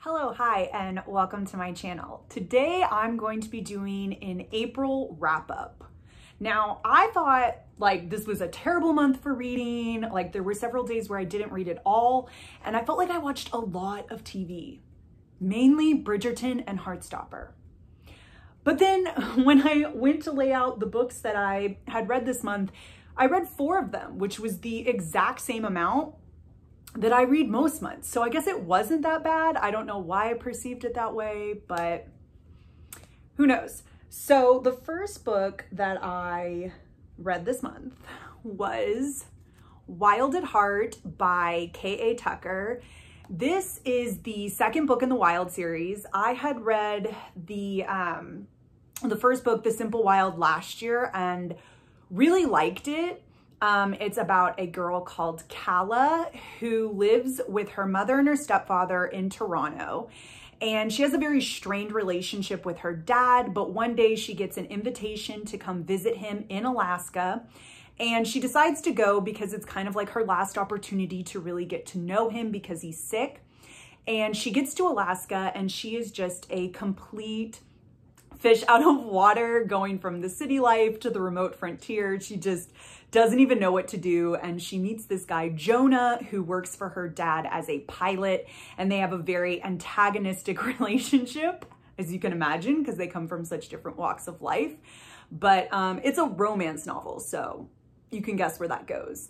Hello, hi, and welcome to my channel. Today I'm going to be doing an April wrap-up. Now, I thought this was a terrible month for reading. There were several days where I didn't read at all, and I felt like I watched a lot of TV, mainly Bridgerton and Heartstopper. But then when I went to lay out the books that I had read this month, I read 4 of them, which was the exact same amount that I read most months. So I guess it wasn't that bad. I don't know why I perceived it that way, but who knows? So the first book that I read this month was Wild at Heart by K.A. Tucker. This is the second book in the Wild series. I had read the first book, The Simple Wild, last year and really liked it. It's about a girl called Calla who lives with her mother and her stepfather in Toronto. And she has a very strained relationship with her dad, but one day she gets an invitation to come visit him in Alaska. And she decides to go because it's kind of like her last opportunity to really get to know him because he's sick. And she gets to Alaska and she is just a complete fish out of water, going from the city life to the remote frontier. She just doesn't even know what to do. And she meets this guy, Jonah, who works for her dad as a pilot. And they have a very antagonistic relationship, as you can imagine, because they come from such different walks of life. But it's a romance novel, so you can guess where that goes.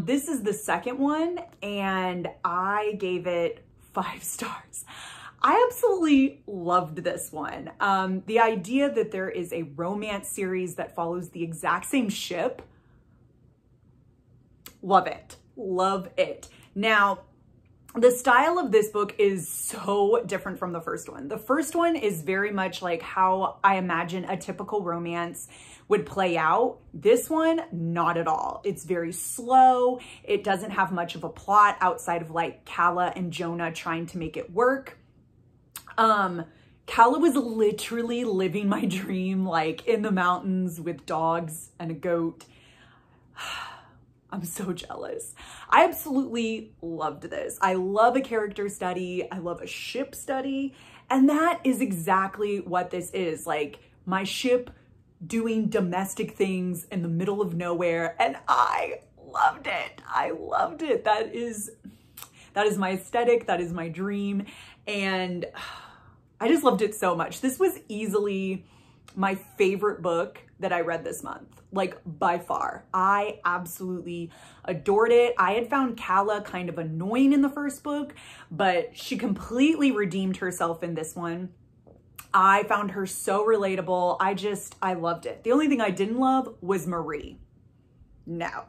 This is the second one, and I gave it 5 stars. I absolutely loved this one. The idea that there is a romance series that follows the exact same ship, love it, love it. Now, the style of this book is so different from the first one. The first one is very much like how I imagine a typical romance would play out. This one, not at all. It's very slow. It doesn't have much of a plot outside of Calla and Jonah trying to make it work. Calla was literally living my dream, in the mountains with dogs and a goat. I'm so jealous. I absolutely loved this. I love a character study. I love a ship study. And that is exactly what this is. My ship doing domestic things in the middle of nowhere. And I loved it. I loved it. That is my aesthetic. That is my dream. And I just loved it so much. This was easily my favorite book that I read this month, by far. I absolutely adored it. I had found Calla kind of annoying in the first book, but she completely redeemed herself in this one. I found her so relatable. I loved it. The only thing I didn't love was Marie. No.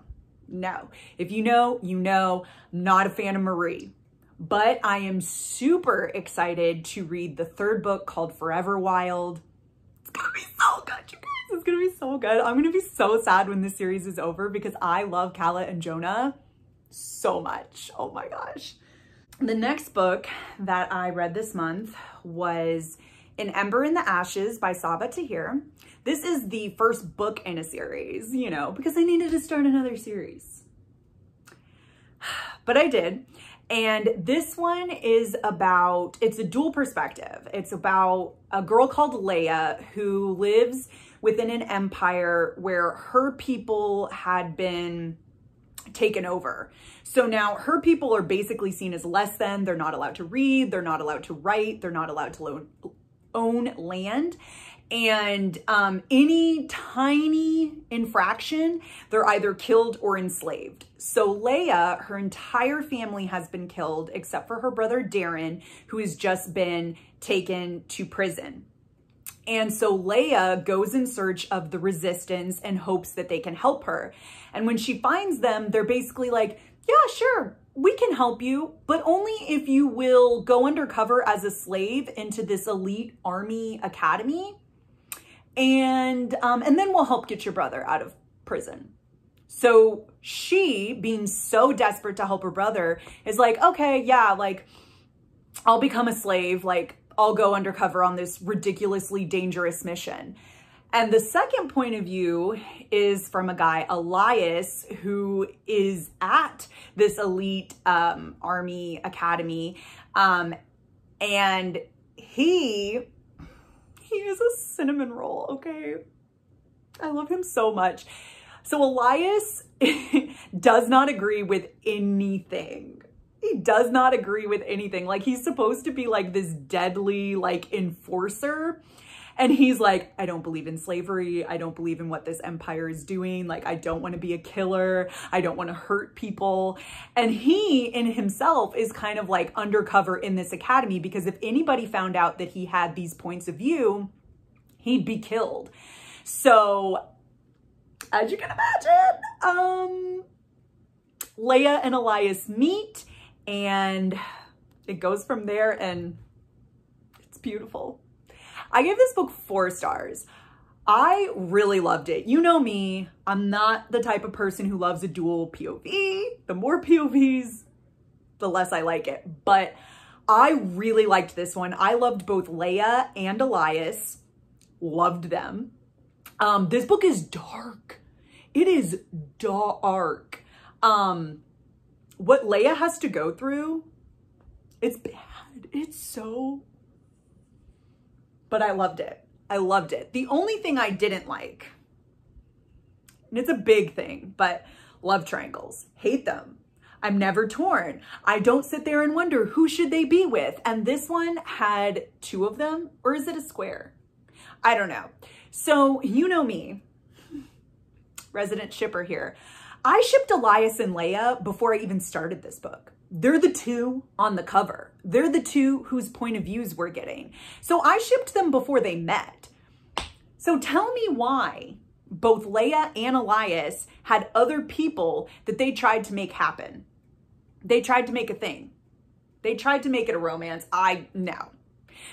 If you know, you know, not a fan of Marie. But I am super excited to read the third book called Forever Wild. It's gonna be so good, you guys. It's gonna be so good. I'm gonna be so sad when this series is over because I love Calla and Jonah so much. Oh my gosh. The next book that I read this month was An Ember in the Ashes by Sabaa Tahir. This is the first book in a series, because I needed to start another series. But I did. And this one is it's a dual perspective. It's about a girl called Leia who lives within an empire where her people had been taken over. So now her people are basically seen as less than. They're not allowed to read. They're not allowed to write. They're not allowed to own land. And any tiny infraction, they're either killed or enslaved. So Leia, her entire family has been killed except for her brother Darren, who has just been taken to prison. And so Leia goes in search of the resistance and hopes that they can help her. And when she finds them, they're basically like, yeah, sure, we can help you, but only if you will go undercover as a slave into this elite army academy. And then we'll help get your brother out of prison. So she, being so desperate to help her brother, is like, okay, yeah, I'll become a slave. I'll go undercover on this ridiculously dangerous mission. And the second point of view is from a guy, Elias, who is at this elite army academy. And he is a cinnamon roll, okay? I love him so much. So Elias does not agree with anything. He does not agree with anything. Like, he's supposed to be like this deadly, like, enforcer. And he's like, I don't believe in slavery. I don't believe in what this empire is doing. Like, I don't want to be a killer. I don't want to hurt people. And he in himself is kind of like undercover in this academy, because if anybody found out that he had these points of view, he'd be killed. So as you can imagine, Leia and Elias meet, and it goes from there, and it's beautiful. I gave this book 4 stars. I really loved it. You know me, I'm not the type of person who loves a dual POV. The more POVs, the less I like it. But I really liked this one. I loved both Leia and Elias. Loved them. This book is dark. It is dark. What Leia has to go through, it's bad. It's so... But I loved it. I loved it. The only thing I didn't like, and it's a big thing, but love triangles. Hate them. I'm never torn. I don't sit there and wonder who should they be with. And this one had 2 of them, or is it a square? I don't know. So you know me, resident shipper here. I shipped Elias and Leia before I even started this book. They're the 2 on the cover. They're the 2 whose point of views we're getting. So I shipped them before they met. So tell me why both Leia and Elias had other people that they tried to make happen. They tried to make a thing. They tried to make it a romance. No.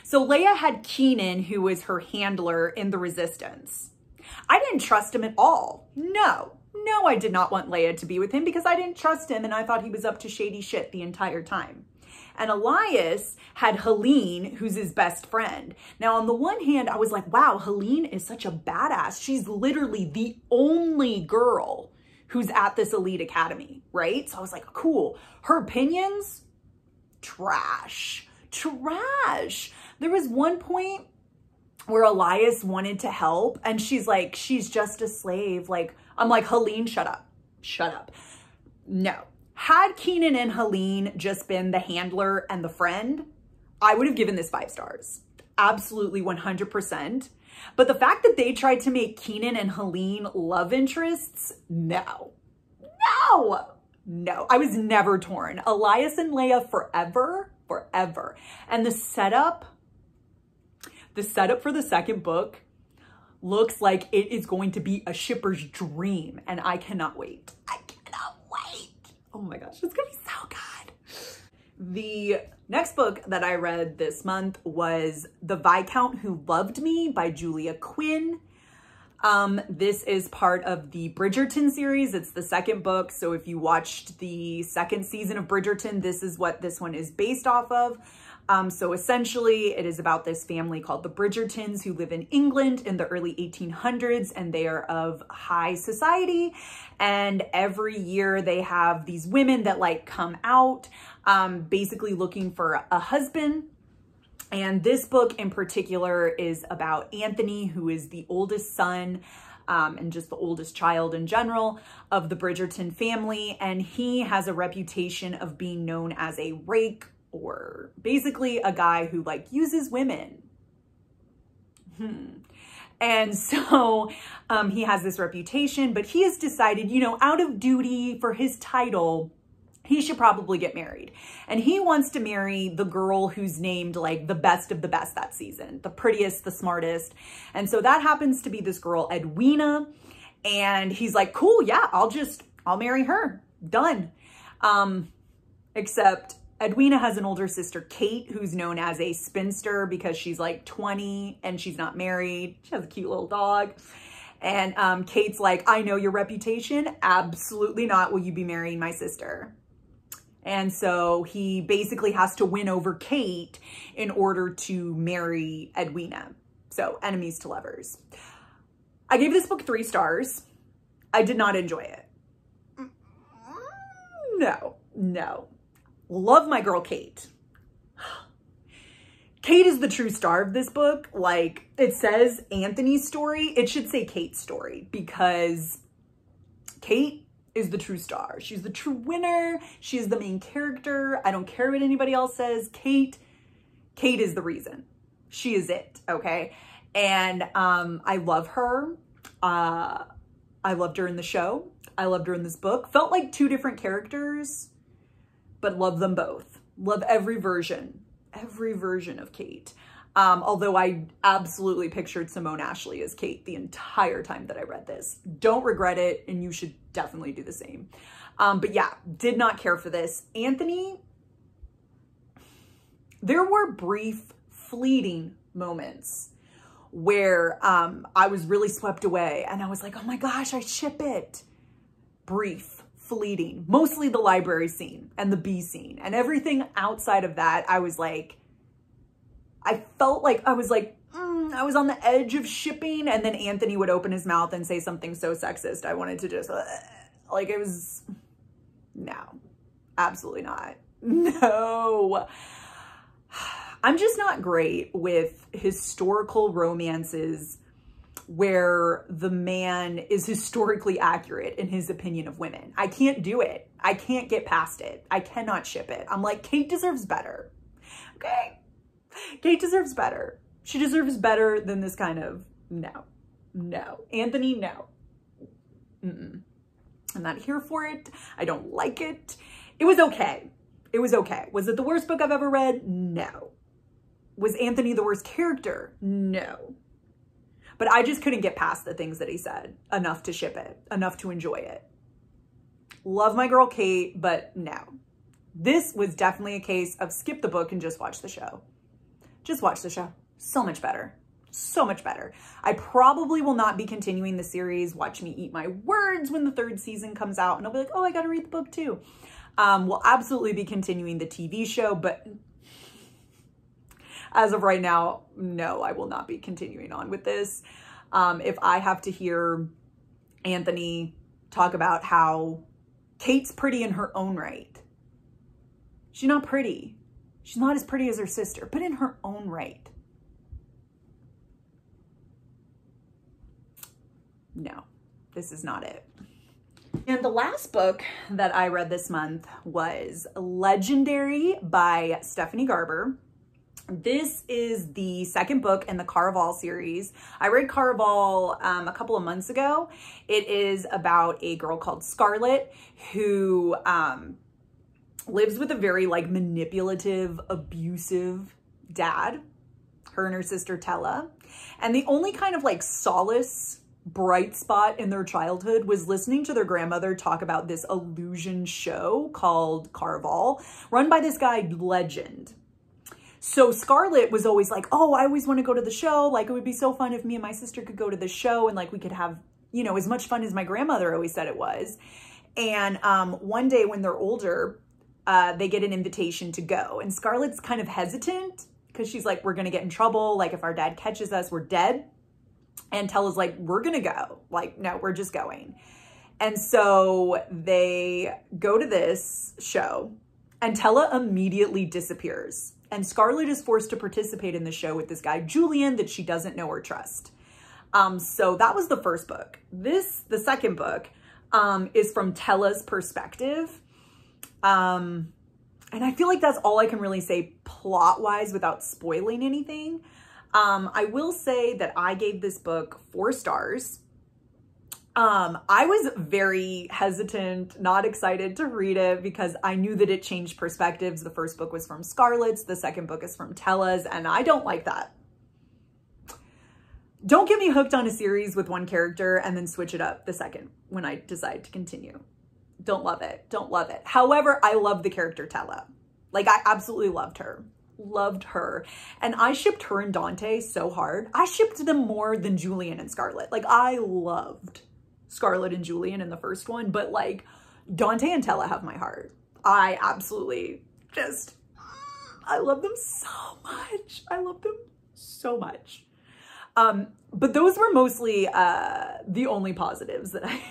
So Leia had Keenan, who was her handler in the Resistance. I didn't trust him at all. No, I did not want Leia to be with him because I didn't trust him and I thought he was up to shady shit the entire time. And Elias had Helene, who's his best friend. Now, on the one hand, I was like, wow, Helene is such a badass. She's literally the only girl who's at this elite academy, right? So I was like, cool. Her opinions, trash. There was one point where Elias wanted to help and she's like, she's just a slave. Like, I'm like, Helene, shut up. No. Had Keenan and Helene just been the handler and the friend, I would have given this 5 stars. Absolutely 100%. But the fact that they tried to make Keenan and Helene love interests, no. I was never torn. Elias and Leia forever. And the setup for the second book looks like it is going to be a shipper's dream, and I cannot wait. Oh my gosh, it's gonna be so good. The next book that I read this month was The Viscount Who Loved Me by Julia Quinn. This is part of the Bridgerton series. It's the second book. So if you watched the second season of Bridgerton, this is what this one is based off of. So essentially it is about this family called the Bridgertons who live in England in the early 1800s, and they are of high society. And every year they have these women that like come out, basically looking for a husband. And this book in particular is about Anthony, who is the oldest son, and just the oldest child in general of the Bridgerton family. And he has a reputation of being known as a rake, or basically a guy who like uses women. And so he has this reputation, but he has decided, you know, out of duty for his title, he should probably get married. And he wants to marry the girl who's named like the best of the best that season, the prettiest, the smartest. And so that happens to be this girl, Edwina. And he's like, cool, yeah, I'll marry her. Done. Except Edwina has an older sister, Kate, who's known as a spinster because she's like 20 and she's not married. She has a cute little dog. And Kate's like, I know your reputation. Absolutely not will you be marrying my sister. And so he basically has to win over Kate in order to marry Edwina. So enemies to lovers. I gave this book 3 stars. I did not enjoy it. No. Love my girl Kate. Kate is the true star of this book. Like, it says Anthony's story. It should say Kate's story, because Kate is the true star. She's the true winner. She's the main character. I don't care what anybody else says. Kate is the reason. She is it, okay? And I love her. I loved her in the show. I loved her in this book. Felt like two different characters, but love them both. Love every version of Kate. Although I absolutely pictured Simone Ashley as Kate the entire time that I read this. Don't regret it, and you should definitely do the same. But yeah, did not care for this. Anthony, there were brief, fleeting moments where I was really swept away, and I was like, oh my gosh, I ship it. Brief, fleeting, mostly the library scene and the bee scene, and everything outside of that, I was like, I felt like I was like, I was on the edge of shipping, and then Anthony would open his mouth and say something so sexist. I wanted to just, like, it was, no, absolutely not. No. I'm just not great with historical romances where the man is historically accurate in his opinion of women. I can't do it. I can't get past it. I cannot ship it. I'm like, Kate deserves better. Okay? Kate deserves better. She deserves better than this kind of, no. Anthony, no. I'm not here for it. I don't like it. It was okay. It was okay. Was it the worst book I've ever read? No. Was Anthony the worst character? No. But I just couldn't get past the things that he said enough to ship it, enough to enjoy it. Love my girl Kate, but no. This was definitely a case of skip the book and just watch the show. Just watch the show. So much better. So much better. I probably will not be continuing the series. Watch me eat my words when the 3rd season comes out, and I'll be like, oh, I gotta read the book too. We'll absolutely be continuing the TV show, but as of right now, no, I will not be continuing on with this. If I have to hear Anthony talk about how Kate's pretty in her own right. She's not pretty. She's not as pretty as her sister, but in her own right. No, this is not it. And the last book that I read this month was Legendary by Stephanie Garber. This is the 2nd book in the Caraval series. I read Caraval a couple of months ago. It is about a girl called Scarlett who lives with a very like manipulative, abusive dad, her and her sister Tella. And the only kind of like solace, bright spot in their childhood was listening to their grandmother talk about this illusion show called Caraval, run by this guy Legend. So Scarlett was always like, oh, I always want to go to the show. Like, it would be so fun if me and my sister could go to the show and like we could have, you know, as much fun as my grandmother always said it was. And one day when they're older, they get an invitation to go. And Scarlett's kind of hesitant because she's like, we're going to get in trouble. Like, if our dad catches us, we're dead. And Tella's like, we're going to go. Like, no, we're just going. And so they go to this show and Tella immediately disappears. And Scarlett is forced to participate in the show with this guy, Julian, that she doesn't know or trust. So that was the first book. The 2nd book, is from Tella's perspective. And I feel like that's all I can really say plot-wise without spoiling anything. I will say that I gave this book 4 stars. I was very hesitant, not excited to read it because I knew that it changed perspectives. The first book was from Scarlett's, the 2nd book is from Tella's, and I don't like that. Don't get me hooked on a series with one character and then switch it up the second when I decide to continue. Don't love it. Don't love it. However, I love the character Tella. Like, I absolutely loved her. Loved her. And I shipped her and Dante so hard. I shipped them more than Julian and Scarlett. Like, I loved Scarlett and Julian in the first one, but like Dante and Tella have my heart. I absolutely just, I love them so much. I love them so much. But those were mostly the only positives that I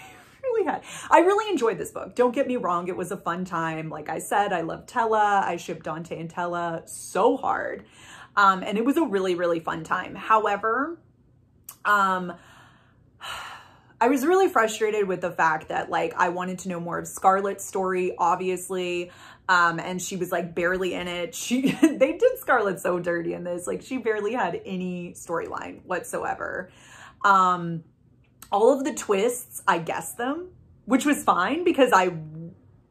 really had. I really enjoyed this book. Don't get me wrong. It was a fun time. Like I said, I love Tella. I shipped Dante and Tella so hard. And it was a really, really fun time. However, I was really frustrated with the fact that like I wanted to know more of Scarlett's story, obviously. And she was like barely in it. They did Scarlett so dirty in this. Like she barely had any storyline whatsoever. All of the twists, I guessed them, which was fine because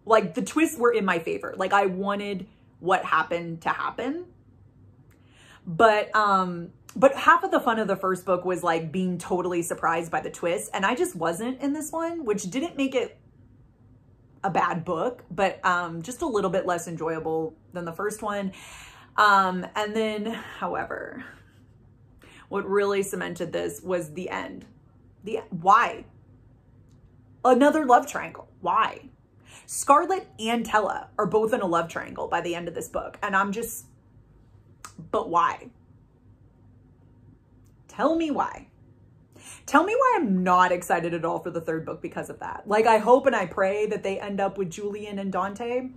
like the twists were in my favor. Like I wanted what happened to happen. But half of the fun of the first book was like being totally surprised by the twist. And I just wasn't in this one, which didn't make it a bad book, but just a little bit less enjoyable than the first one. And then, however, what really cemented this was the end. Why? Another love triangle. Why? Scarlett and Tella are both in a love triangle by the end of this book. And I'm just, but why? Tell me why. Tell me why I'm not excited at all for the third book because of that. Like I hope and I pray that they end up with Julian and Dante.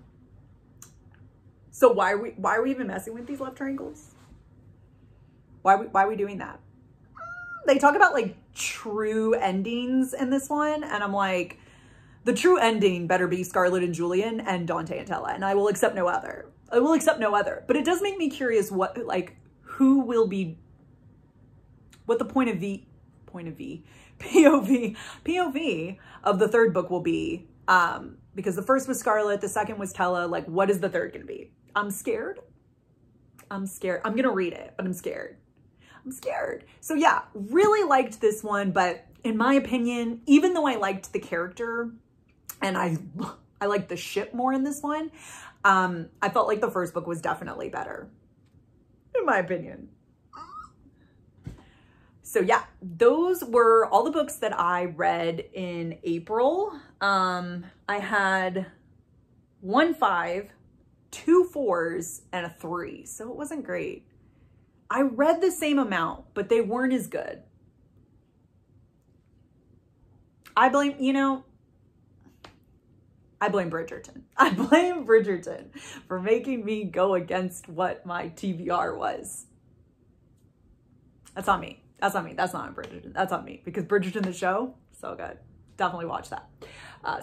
So why are we even messing with these love triangles? Why are we doing that? They talk about like true endings in this one. And I'm like, the true ending better be Scarlett and Julian and Dante and Tella. And I will accept no other. I will accept no other. But it does make me curious what the POV of the third book will be. Because the first was Scarlett, the second was Tella. Like, what is the third gonna be? I'm scared. I'm scared. I'm gonna read it, but I'm scared. I'm scared. So yeah, really liked this one, but in my opinion, even though I liked the character and I liked the ship more in this one, I felt like the first book was definitely better, in my opinion. So yeah, those were all the books that I read in April. I had 1 5, 2 4s, and a 3. So it wasn't great. I read the same amount, but they weren't as good. I blame Bridgerton. I blame Bridgerton for making me go against what my TBR was. That's on me. That's on me. That's not on Bridgerton. That's on me. Because Bridgerton, the show, so good. Definitely watch that.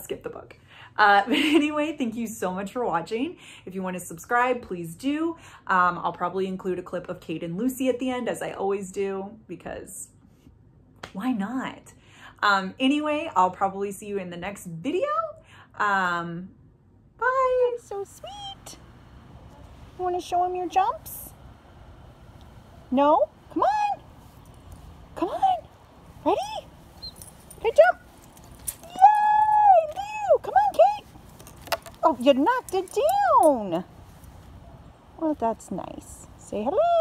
Skip the book. But anyway, thank you so much for watching. If you want to subscribe, please do. I'll probably include a clip of Kate and Lucy at the end, as I always do, because why not? Anyway, I'll probably see you in the next video. Bye. So sweet. You want to show him your jumps? No? Come on. Come on. Ready? Okay, jump. Yay! Lou! Come on, Kate. Oh, you knocked it down. Well, that's nice. Say hello.